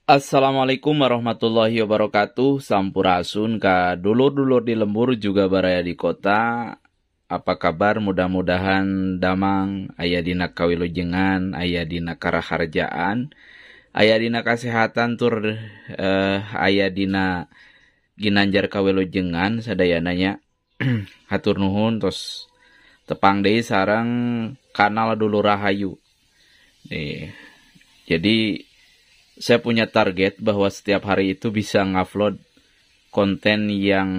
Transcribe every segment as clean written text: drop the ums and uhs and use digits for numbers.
Assalamualaikum warahmatullahi wabarakatuh. Sampurasun ka dulur-dulur di lembur juga baraya di kota. Apa kabar? Mudah-mudahan damang aya dina kawilujengan, aya dina karaharjaan, aya dina kasehatan tur aya dina ginanjar kawilujengan sadayananya. Hatur nuhun tos tepang deui sareng kanal Dulur Rahayu. Nih, jadi saya punya target bahwa setiap hari itu bisa ngupload konten yang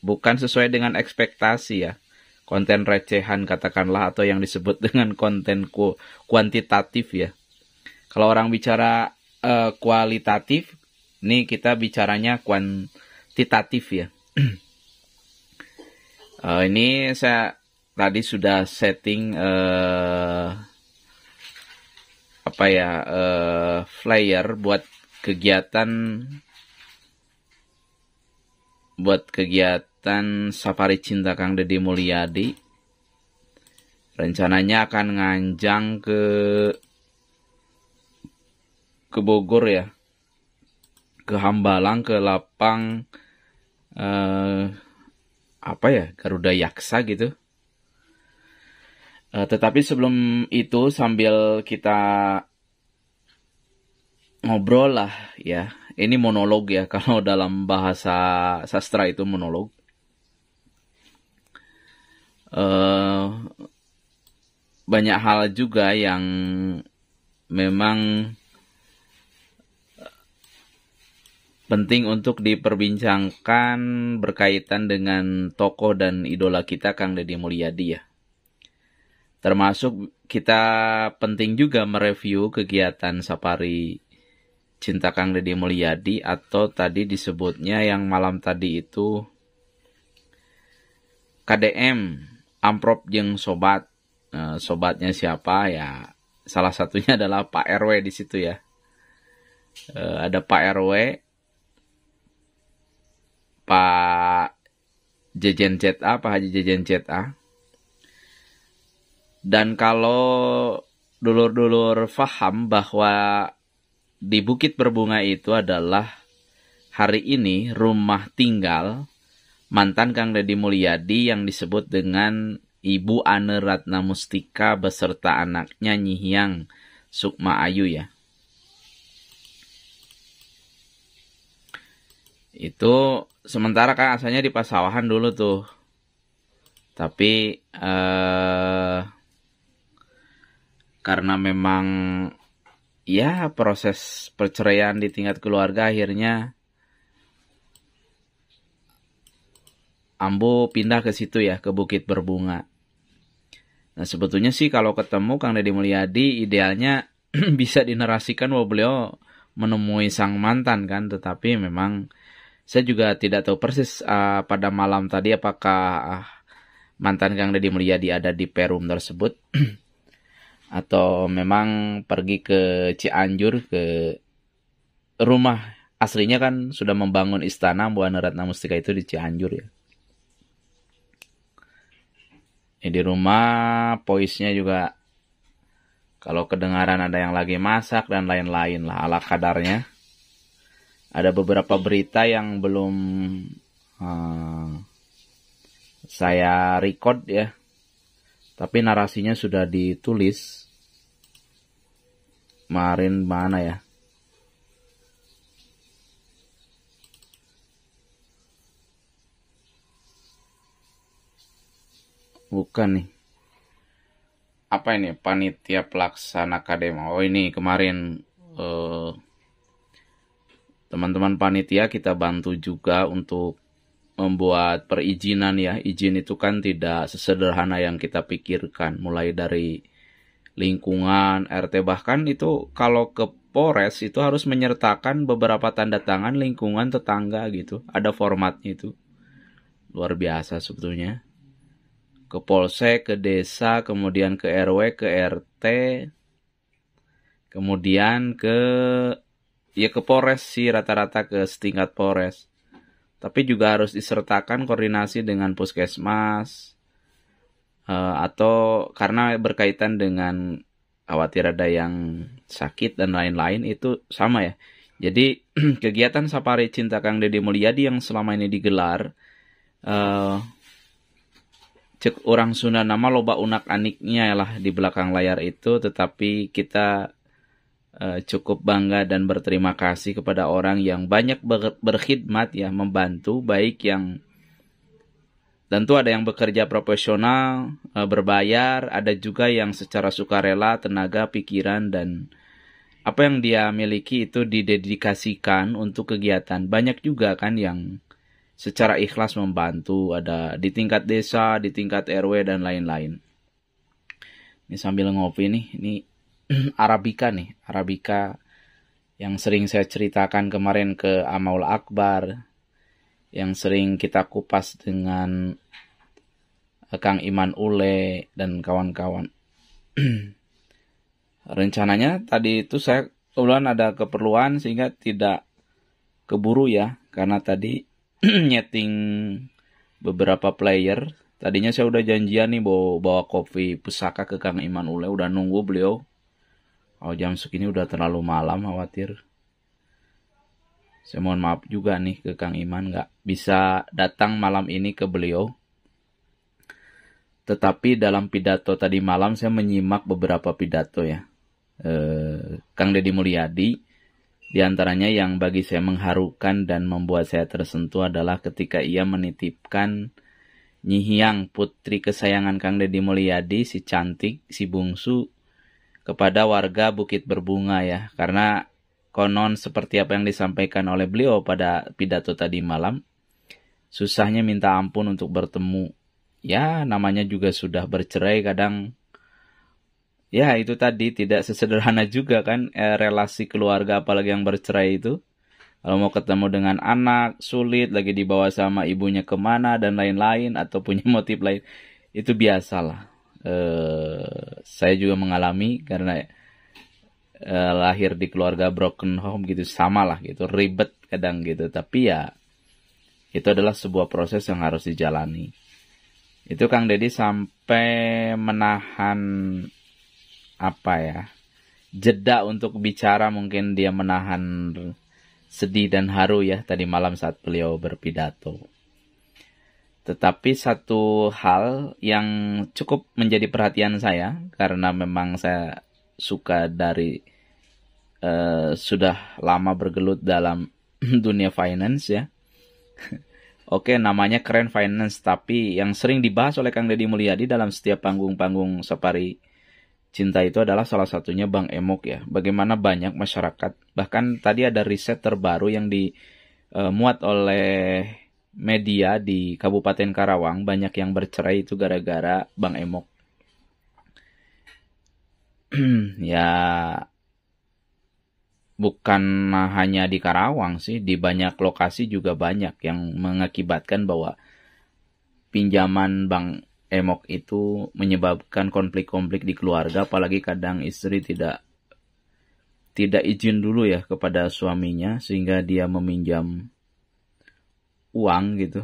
bukan sesuai dengan ekspektasi ya. Konten recehan katakanlah atau yang disebut dengan konten kuantitatif ya. Kalau orang bicara kualitatif, nih kita bicaranya kuantitatif ya. Ini saya tadi sudah setting flyer buat kegiatan Safari Cinta Kang Deddy Mulyadi. Rencananya akan nganjang ke Bogor ya, ke Hambalang, ke lapang Garuda Yaksa gitu. Tetapi sebelum itu sambil kita ngobrol lah ya. Ini monolog ya, kalau dalam bahasa sastra itu monolog. Banyak hal juga yang memang penting untuk diperbincangkan berkaitan dengan tokoh dan idola kita Kang Deddy Mulyadi ya. Termasuk kita penting juga mereview kegiatan Safari Cinta Kang Deddy Mulyadi atau tadi disebutnya yang malam tadi itu KDM, Amprop jeung Sobat. Sobatnya siapa ya? Salah satunya adalah Pak RW di situ ya. Ada Pak RW, Pak Jejen ZA, Pak Haji Jejen ZA. Dan kalau dulur-dulur paham bahwa di Bukit Berbunga itu adalah hari ini rumah tinggal mantan Kang Deddy Mulyadi yang disebut dengan Ibu Ane Ratna Mustika beserta anaknya Nyihyang Sukma Ayu ya. Itu sementara kan asalnya di Pasawahan dulu tuh. Tapi karena memang ya proses perceraian di tingkat keluarga akhirnya Ambo pindah ke situ ya, ke Bukit Berbunga. Nah sebetulnya sih kalau ketemu Kang Deddy Mulyadi idealnya bisa dinarasikan bahwa beliau menemui sang mantan kan. Tetapi memang saya juga tidak tahu persis pada malam tadi apakah mantan Kang Deddy Mulyadi ada di Perum tersebut. Atau memang pergi ke Cianjur, ke rumah aslinya kan sudah membangun istana Bu Ane Ratna Mustika itu di Cianjur ya. Di rumah poisnya juga kalau kedengaran ada yang lagi masak dan lain-lain lah ala kadarnya. Ada beberapa berita yang belum saya record ya. Tapi narasinya sudah ditulis. Kemarin mana ya? Bukan nih. Apa ini? Panitia Pelaksana KDM. Oh ini kemarin teman-teman panitia kita bantu juga untuk membuat perizinan ya. Izin itu kan tidak sesederhana yang kita pikirkan. Mulai dari lingkungan, RT, bahkan itu kalau ke Polres itu harus menyertakan beberapa tanda tangan lingkungan tetangga gitu. Ada formatnya itu. Luar biasa sebetulnya. Ke Polsek, ke desa, kemudian ke RW, ke RT, kemudian ke Polres sih rata-rata ke setingkat Polres. Tapi juga harus disertakan koordinasi dengan puskesmas, atau karena berkaitan dengan khawatir ada yang sakit dan lain-lain, itu sama ya. Jadi kegiatan Sapari Cinta Kang Deddy Mulyadi yang selama ini digelar, cek orang Sunda nama loba unak aniknya lah di belakang layar itu, tetapi kita cukup bangga dan berterima kasih kepada orang yang banyak berkhidmat ya, membantu, baik yang tentu ada yang bekerja profesional, berbayar, ada juga yang secara sukarela, tenaga, pikiran, dan apa yang dia miliki itu didedikasikan untuk kegiatan. Banyak juga kan yang secara ikhlas membantu, ada di tingkat desa, di tingkat RW, dan lain-lain. Ini sambil ngopi nih, ini Arabica nih, Arabica yang sering saya ceritakan kemarin ke Amaul Akbar, yang sering kita kupas dengan Kang Iman Ule dan kawan-kawan. Rencananya tadi itu saya kebetulan ada keperluan sehingga tidak keburu ya, karena tadi nyeting beberapa player. Tadinya saya udah janjian nih bawa kopi pusaka ke Kang Iman Ule, udah nunggu beliau. Oh, jam segini udah terlalu malam, khawatir. Saya mohon maaf juga nih ke Kang Iman, nggak bisa datang malam ini ke beliau. Tetapi dalam pidato tadi malam saya menyimak beberapa pidato ya. Kang Deddy Mulyadi, di antaranya yang bagi saya mengharukan dan membuat saya tersentuh adalah ketika ia menitipkan Nyi Hyang, putri kesayangan Kang Deddy Mulyadi, si cantik, si bungsu, kepada warga Bukit Berbunga ya. Karena konon seperti apa yang disampaikan oleh beliau pada pidato tadi malam, susahnya minta ampun untuk bertemu. Ya, namanya juga sudah bercerai, kadang ya itu tadi tidak sesederhana juga kan relasi keluarga, apalagi yang bercerai itu. Kalau mau ketemu dengan anak, sulit, lagi dibawa sama ibunya kemana dan lain-lain, atau punya motif lain. Itu biasalah. Saya juga mengalami karena lahir di keluarga broken home gitu, sama lah gitu, ribet kadang gitu. Tapi ya itu adalah sebuah proses yang harus dijalani. Itu Kang Deddy sampai menahan jeda untuk bicara, mungkin dia menahan sedih dan haru ya tadi malam saat beliau berpidato. Tetapi satu hal yang cukup menjadi perhatian saya, karena memang saya suka dari sudah lama bergelut dalam dunia finance ya. Oke, namanya keren finance, tapi yang sering dibahas oleh Kang Deddy Mulyadi dalam setiap panggung-panggung Sapari Cinta itu adalah salah satunya Bank Emok ya. Bagaimana banyak masyarakat, bahkan tadi ada riset terbaru yang dimuat oleh media di Kabupaten Karawang, banyak yang bercerai itu gara-gara Bank Emok. Ya, bukan hanya di Karawang sih, di banyak lokasi juga banyak yang mengakibatkan bahwa pinjaman Bank Emok itu menyebabkan konflik-konflik di keluarga, apalagi kadang istri tidak izin dulu ya kepada suaminya sehingga dia meminjam uang gitu.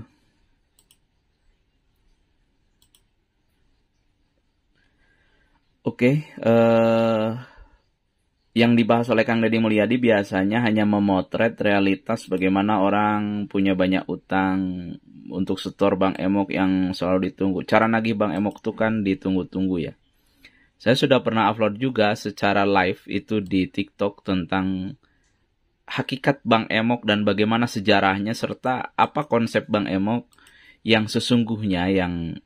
Oke, yang dibahas oleh Kang Deddy Mulyadi biasanya hanya memotret realitas bagaimana orang punya banyak utang untuk setor Bank Emok yang selalu ditunggu. Cara nagih Bank Emok itu kan ditunggu-tunggu ya. Saya sudah pernah upload juga secara live itu di TikTok tentang hakikat Bank Emok dan bagaimana sejarahnya, serta apa konsep Bank Emok yang sesungguhnya yang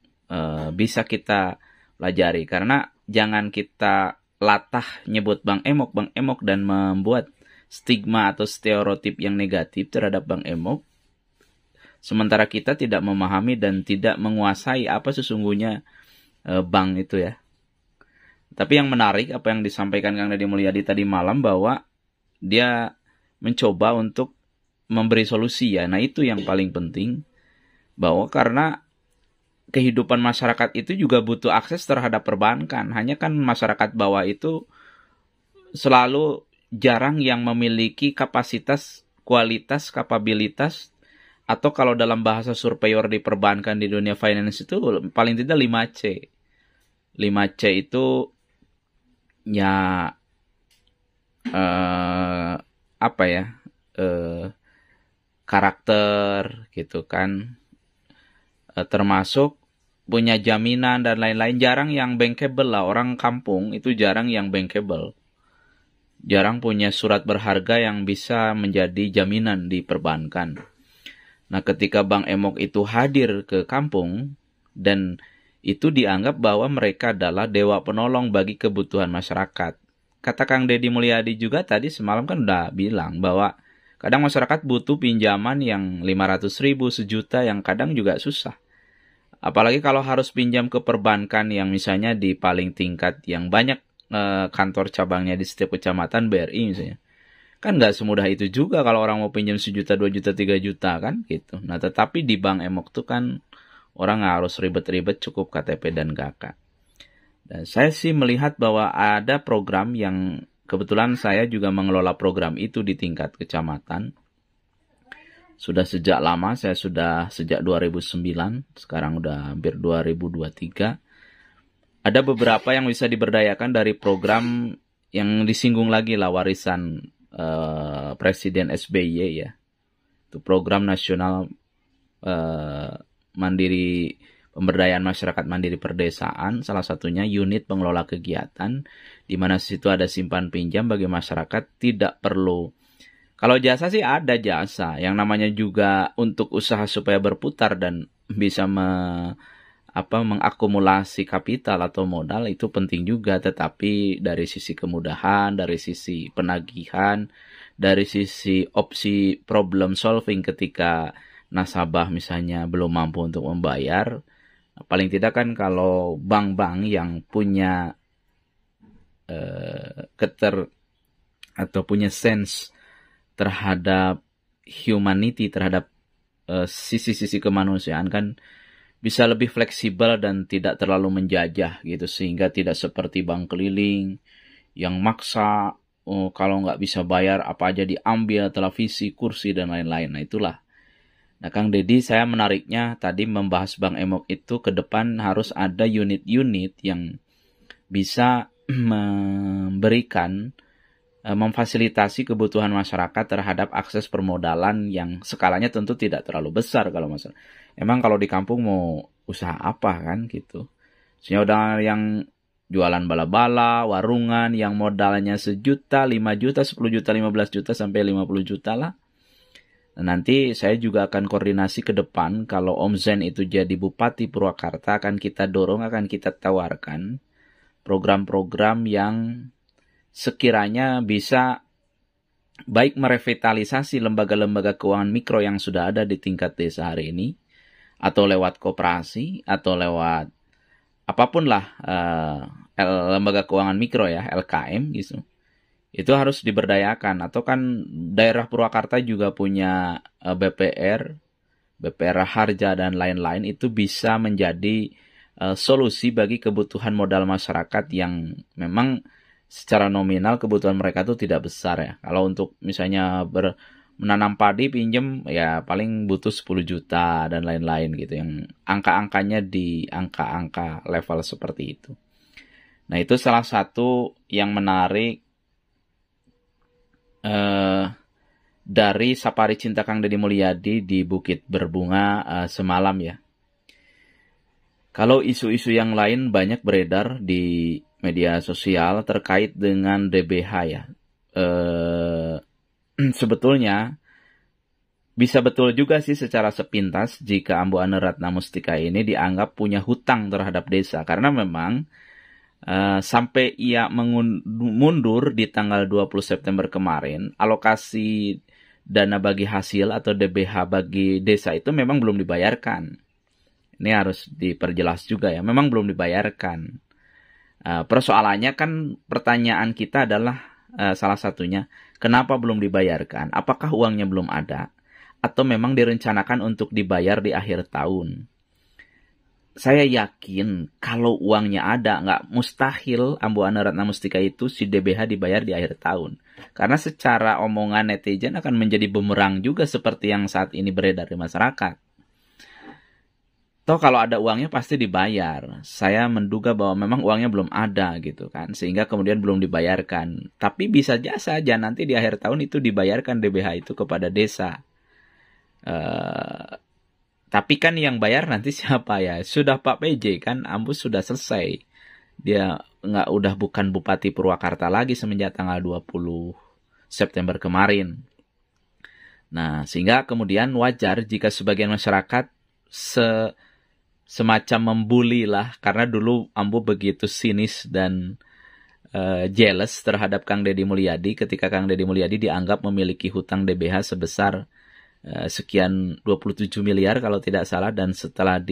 bisa kita pelajari. Karena jangan kita latah nyebut Bank Emok dan membuat stigma atau stereotip yang negatif terhadap Bank Emok, sementara kita tidak memahami dan tidak menguasai apa sesungguhnya bank itu ya. Tapi yang menarik apa yang disampaikan Kang Deddy Mulyadi tadi malam, bahwa dia mencoba untuk memberi solusi ya. Nah itu yang paling penting, bahwa karena kehidupan masyarakat itu juga butuh akses terhadap perbankan. Hanya kan masyarakat bawah itu selalu jarang yang memiliki kapasitas, kualitas, kapabilitas, atau kalau dalam bahasa surveyor di perbankan di dunia finance itu paling tidak 5C. 5C itu ya eh, apa ya, karakter gitu kan, termasuk punya jaminan dan lain-lain. Jarang yang bankable lah, orang kampung itu jarang yang bankable, jarang punya surat berharga yang bisa menjadi jaminan di perbankan. Nah, ketika Bank Emok itu hadir ke kampung dan itu dianggap bahwa mereka adalah dewa penolong bagi kebutuhan masyarakat. Kata Kang Deddy Mulyadi juga tadi semalam kan udah bilang bahwa kadang masyarakat butuh pinjaman yang 500.000, sejuta, yang kadang juga susah. Apalagi kalau harus pinjam ke perbankan yang misalnya di paling tingkat yang banyak kantor cabangnya di setiap kecamatan, BRI misalnya. Kan nggak semudah itu juga kalau orang mau pinjam 1 juta, 2 juta, 3 juta kan gitu. Nah, tetapi di Bank Emok tuh kan orang nggak harus ribet-ribet, cukup KTP dan KK. Dan saya sih melihat bahwa ada program yang kebetulan saya juga mengelola program itu di tingkat kecamatan. Sudah sejak lama, saya sudah sejak 2009, sekarang udah hampir 2023. Ada beberapa yang bisa diberdayakan dari program yang disinggung lagi lah, warisan Presiden SBY ya. Itu program nasional mandiri, pemberdayaan masyarakat mandiri perdesaan, salah satunya unit pengelola kegiatan, di mana situ ada simpan pinjam bagi masyarakat, tidak perlu. Kalau jasa sih ada jasa, yang namanya juga untuk usaha supaya berputar dan bisa mengakumulasi kapital atau modal itu penting juga, tetapi dari sisi kemudahan, dari sisi penagihan, dari sisi opsi problem solving ketika nasabah misalnya belum mampu untuk membayar, paling tidak kan kalau bank-bank yang punya atau punya sense terhadap humanity, terhadap sisi-sisi kemanusiaan kan bisa lebih fleksibel dan tidak terlalu menjajah gitu, sehingga tidak seperti bank keliling yang maksa, kalau nggak bisa bayar apa aja diambil, televisi, kursi, dan lain-lain. Nah itulah. Nah Kang Deddy, saya menariknya tadi membahas Bank Emok itu ke depan harus ada unit-unit yang bisa memberikan, memfasilitasi kebutuhan masyarakat terhadap akses permodalan yang skalanya tentu tidak terlalu besar kalau masalah. Emang kalau di kampung mau usaha apa kan gitu. Misalnya udah yang jualan bala-bala, warungan yang modalnya 1 juta, 5 juta, 10 juta, 15 juta, sampai 50 juta lah. Nah, nanti saya juga akan koordinasi ke depan kalau Om Zen itu jadi Bupati Purwakarta, akan kita dorong, akan kita tawarkan program-program yang sekiranya bisa baik merevitalisasi lembaga-lembaga keuangan mikro yang sudah ada di tingkat desa hari ini, atau lewat koperasi, atau lewat apapun lah, lembaga keuangan mikro ya, LKM gitu. Itu harus diberdayakan. Atau kan daerah Purwakarta juga punya BPR Harja dan lain-lain, itu bisa menjadi solusi bagi kebutuhan modal masyarakat yang memang secara nominal kebutuhan mereka itu tidak besar ya. Kalau untuk misalnya menanam padi pinjem ya paling butuh 10 juta dan lain-lain gitu, yang angka-angkanya di angka-angka level seperti itu. Nah itu salah satu yang menarik dari Safari Cinta Kang Deddy Mulyadi di Bukit Berbunga semalam ya. Kalau isu-isu yang lain banyak beredar di media sosial terkait dengan DBH ya. Sebetulnya bisa betul juga sih secara sepintas jika Ambu Ane Ratna Mustika ini dianggap punya hutang terhadap desa. Karena memang sampai ia mundur di tanggal 20 September kemarin, alokasi dana bagi hasil atau DBH bagi desa itu memang belum dibayarkan. Ini harus diperjelas juga ya, memang belum dibayarkan. Persoalannya kan, pertanyaan kita adalah salah satunya, kenapa belum dibayarkan? Apakah uangnya belum ada? Atau memang direncanakan untuk dibayar di akhir tahun? Saya yakin kalau uangnya ada, nggak mustahil Ambu Ane Ratna Mustika itu si DBH dibayar di akhir tahun. Karena secara omongan netizen akan menjadi bumerang juga seperti yang saat ini beredar di masyarakat. Toh kalau ada uangnya pasti dibayar. Saya menduga bahwa memang uangnya belum ada gitu kan, sehingga kemudian belum dibayarkan. Tapi bisa saja nanti di akhir tahun itu dibayarkan DBH itu kepada desa. Eh, tapi kan yang bayar nanti siapa ya? Sudah Pak PJ kan, Ambu sudah selesai. Dia nggak udah bukan Bupati Purwakarta lagi semenjak tanggal 20 September kemarin. Nah, sehingga kemudian wajar jika sebagian masyarakat semacam membuli lah, karena dulu Ambo begitu sinis dan jealous terhadap Kang Deddy Mulyadi ketika Kang Deddy Mulyadi dianggap memiliki hutang DBH sebesar sekian 27 miliar kalau tidak salah, dan setelah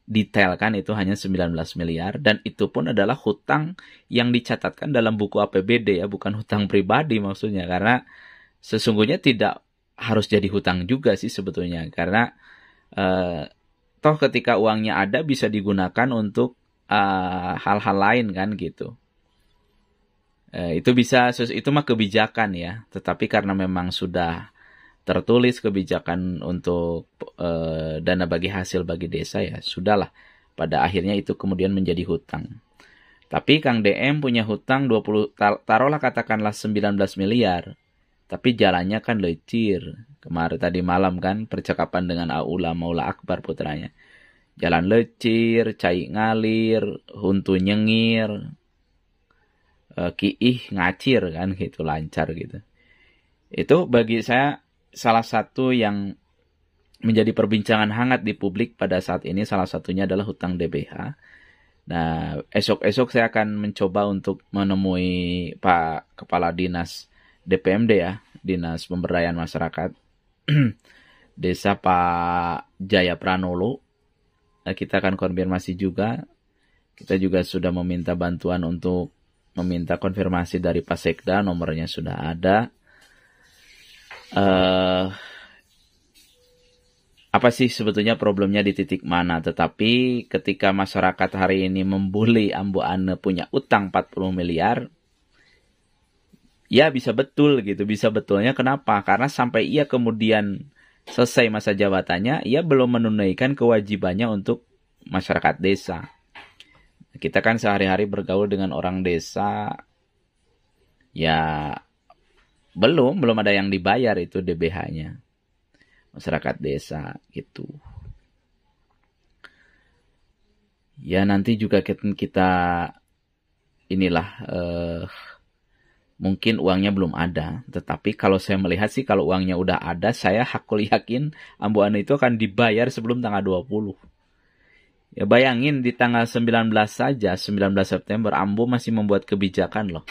detailkan itu hanya 19 miliar, dan itu pun adalah hutang yang dicatatkan dalam buku APBD ya, bukan hutang pribadi maksudnya, karena sesungguhnya tidak harus jadi hutang juga sih sebetulnya, karena toh ketika uangnya ada bisa digunakan untuk hal-hal lain kan gitu. Itu mah kebijakan ya. Tetapi karena memang sudah tertulis kebijakan untuk dana bagi hasil bagi desa, ya sudahlah. Pada akhirnya itu kemudian menjadi hutang. Tapi Kang DM punya hutang 20, taruhlah katakanlah 19 miliar. Tapi jalannya kan lecir. Kemarin tadi malam kan percakapan dengan Aula Maula Akbar putranya. Jalan lecir, cai ngalir, huntu nyengir, kiih ngacir kan gitu, lancar gitu. Itu bagi saya salah satu yang menjadi perbincangan hangat di publik pada saat ini, salah satunya adalah hutang DBH. Nah, esok-esok saya akan mencoba untuk menemui Pak Kepala Dinas DPMD ya, Dinas Pemberdayaan Masyarakat Desa Pak Jaya Pranolo. Kita akan konfirmasi juga. Kita juga sudah meminta bantuan untuk meminta konfirmasi dari Pak Sekda, nomornya sudah ada. Apa sih sebetulnya problemnya di titik mana? Tetapi ketika masyarakat hari ini membuli Ambu Ane punya utang 40 miliar, ya bisa betul gitu, bisa betulnya kenapa? Karena sampai ia kemudian selesai masa jabatannya, ia belum menunaikan kewajibannya untuk masyarakat desa. Kita kan sehari-hari bergaul dengan orang desa, ya belum ada yang dibayar itu DBH-nya. Masyarakat desa gitu. Ya nanti juga kita inilah mungkin uangnya belum ada, tetapi kalau saya melihat sih kalau uangnya udah ada, saya hakul yakin Ambu Ane itu akan dibayar sebelum tanggal 20. Ya bayangin di tanggal 19 saja, 19 September, Ambu masih membuat kebijakan loh.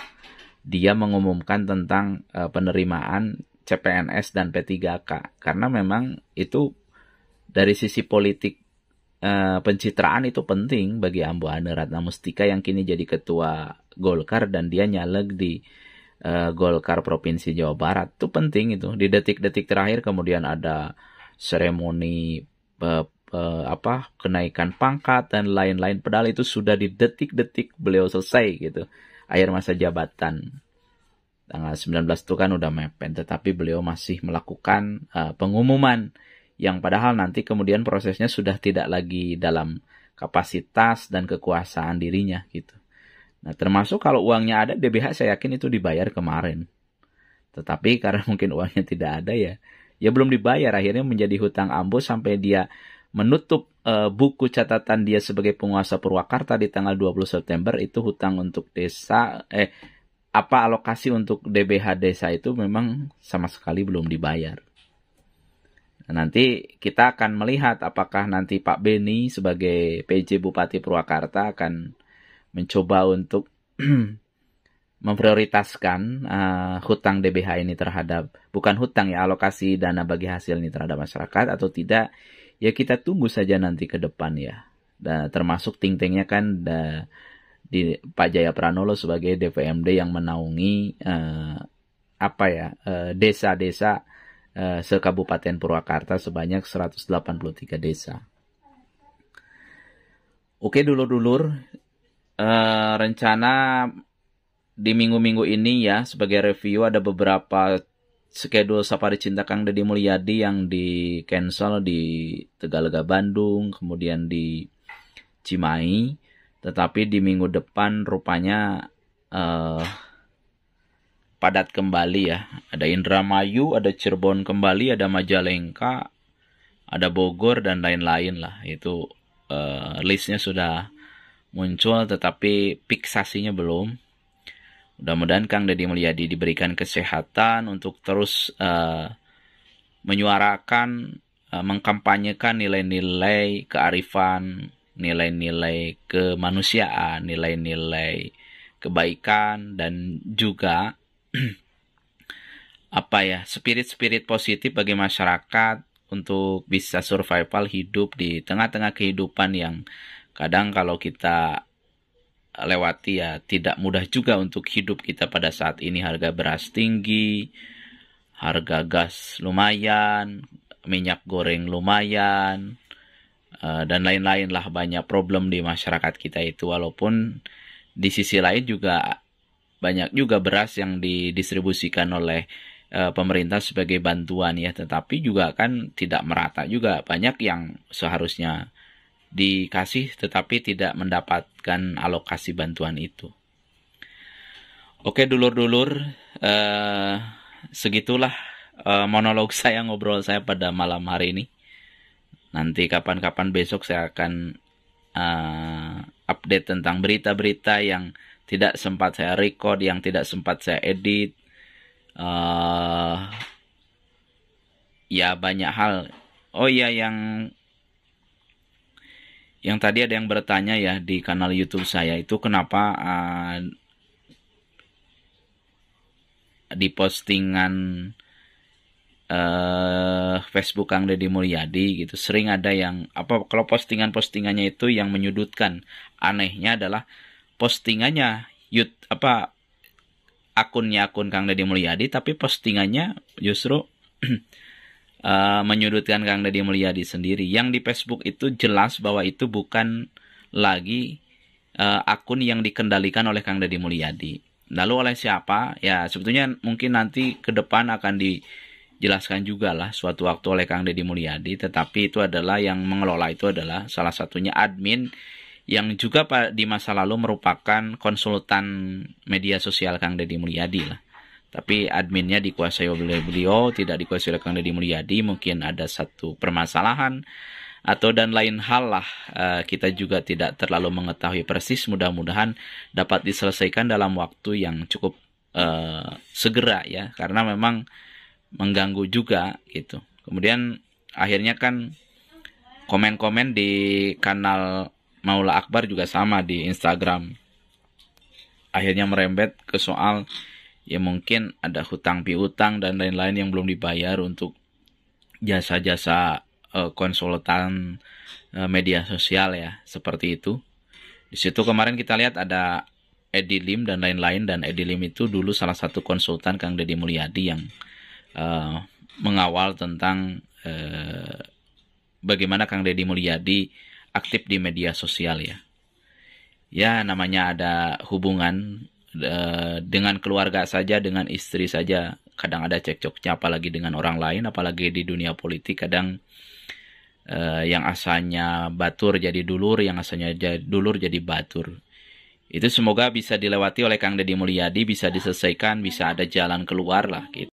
Dia mengumumkan tentang penerimaan CPNS dan P3K. Karena memang itu dari sisi politik pencitraan itu penting bagi Ambu Ane Ratna Mustika yang kini jadi ketua Golkar dan dia nyaleg di Golkar Provinsi Jawa Barat. Itu penting itu. Di detik-detik terakhir kemudian ada seremoni kenaikan pangkat dan lain-lain. Padahal itu sudah di detik-detik beliau selesai gitu. Akhir masa jabatan. Tanggal 19 itu kan udah mepet. Tetapi beliau masih melakukan pengumuman. Yang padahal nanti kemudian prosesnya sudah tidak lagi dalam kapasitas dan kekuasaan dirinya gitu. Nah termasuk kalau uangnya ada, DBH saya yakin itu dibayar kemarin. Tetapi karena mungkin uangnya tidak ada ya belum dibayar. Akhirnya menjadi hutang Ambo sampai dia menutup buku catatan dia sebagai penguasa Purwakarta di tanggal 20 September itu hutang untuk desa, alokasi untuk DBH desa itu memang sama sekali belum dibayar. Nah, nanti kita akan melihat apakah nanti Pak Beni sebagai PJ Bupati Purwakarta akan mencoba untuk memprioritaskan hutang DBH ini terhadap, bukan hutang ya, alokasi dana bagi hasil ini terhadap masyarakat atau tidak. Ya kita tunggu saja nanti ke depan ya. Dan termasuk ting-tingnya kan di Pak Jaya Pranolo sebagai DPMD yang menaungi desa-desa se-Kabupaten Purwakarta sebanyak 183 desa. Oke dulur-dulur, rencana di minggu-minggu ini ya sebagai review ada beberapa schedule Safari Cinta Kang Deddy Mulyadi yang di cancel di Tegalega Bandung, kemudian di Cimahi, tetapi di minggu depan rupanya padat kembali ya. Ada Indramayu, ada Cirebon kembali, ada Majalengka, ada Bogor dan lain-lain lah. Itu listnya sudah muncul, tetapi fiksasinya belum. Mudah-mudahan Kang Deddy Mulyadi diberikan kesehatan untuk terus menyuarakan, mengkampanyekan nilai-nilai kearifan, nilai-nilai kemanusiaan, nilai-nilai kebaikan, dan juga spirit-spirit positif bagi masyarakat untuk bisa survival hidup di tengah-tengah kehidupan yang kadang kalau kita lewati ya tidak mudah juga untuk hidup kita pada saat ini. Harga beras tinggi, harga gas lumayan, minyak goreng lumayan, dan lain-lain lah, banyak problem di masyarakat kita itu. Walaupun di sisi lain juga banyak juga beras yang didistribusikan oleh pemerintah sebagai bantuan ya, tetapi juga kan tidak merata juga. Banyak yang seharusnya dikasih tetapi tidak mendapatkan alokasi bantuan itu. Oke dulur-dulur, segitulah monolog saya, ngobrol saya pada malam hari ini. Nanti kapan-kapan besok saya akan update tentang berita-berita yang tidak sempat saya record, yang tidak sempat saya edit. Ya banyak hal. Oh iya, yang tadi ada yang bertanya ya di kanal YouTube saya itu kenapa di postingan Facebook Kang Deddy Mulyadi gitu sering ada yang kalau postingannya itu yang menyudutkan. Anehnya adalah postingannya akunnya akun Kang Deddy Mulyadi, tapi postingannya justru menyudutkan Kang Deddy Mulyadi sendiri. Yang di Facebook itu jelas bahwa itu bukan lagi akun yang dikendalikan oleh Kang Deddy Mulyadi. Lalu oleh siapa? Ya sebetulnya mungkin nanti ke depan akan dijelaskan juga lah suatu waktu oleh Kang Deddy Mulyadi. Tetapi itu adalah yang mengelola itu adalah salah satunya admin yang juga di masa lalu merupakan konsultan media sosial Kang Deddy Mulyadi lah. Tapi adminnya dikuasai oleh beliau, tidak dikuasai oleh Kang Deddy Mulyadi. Mungkin ada satu permasalahan atau dan lain hal lah. Kita juga tidak terlalu mengetahui persis. Mudah-mudahan dapat diselesaikan dalam waktu yang cukup segera ya, karena memang mengganggu juga gitu. Kemudian akhirnya kan komen-komen di kanal Maula Akbar juga sama di Instagram. Akhirnya merembet ke soal ya mungkin ada hutang piutang dan lain-lain yang belum dibayar untuk jasa-jasa konsultan media sosial ya, seperti itu. Di situ kemarin kita lihat ada Edi Lim dan lain-lain, dan Edi Lim itu dulu salah satu konsultan Kang Deddy Mulyadi yang mengawal tentang bagaimana Kang Deddy Mulyadi aktif di media sosial ya. Ya namanya ada hubungan dengan keluarga saja, dengan istri saja kadang ada cekcoknya, apalagi dengan orang lain, apalagi di dunia politik kadang yang asalnya batur jadi dulur, yang asalnya dulur jadi batur. Itu semoga bisa dilewati oleh Kang Deddy Mulyadi, bisa diselesaikan, bisa ada jalan keluar lah gitu.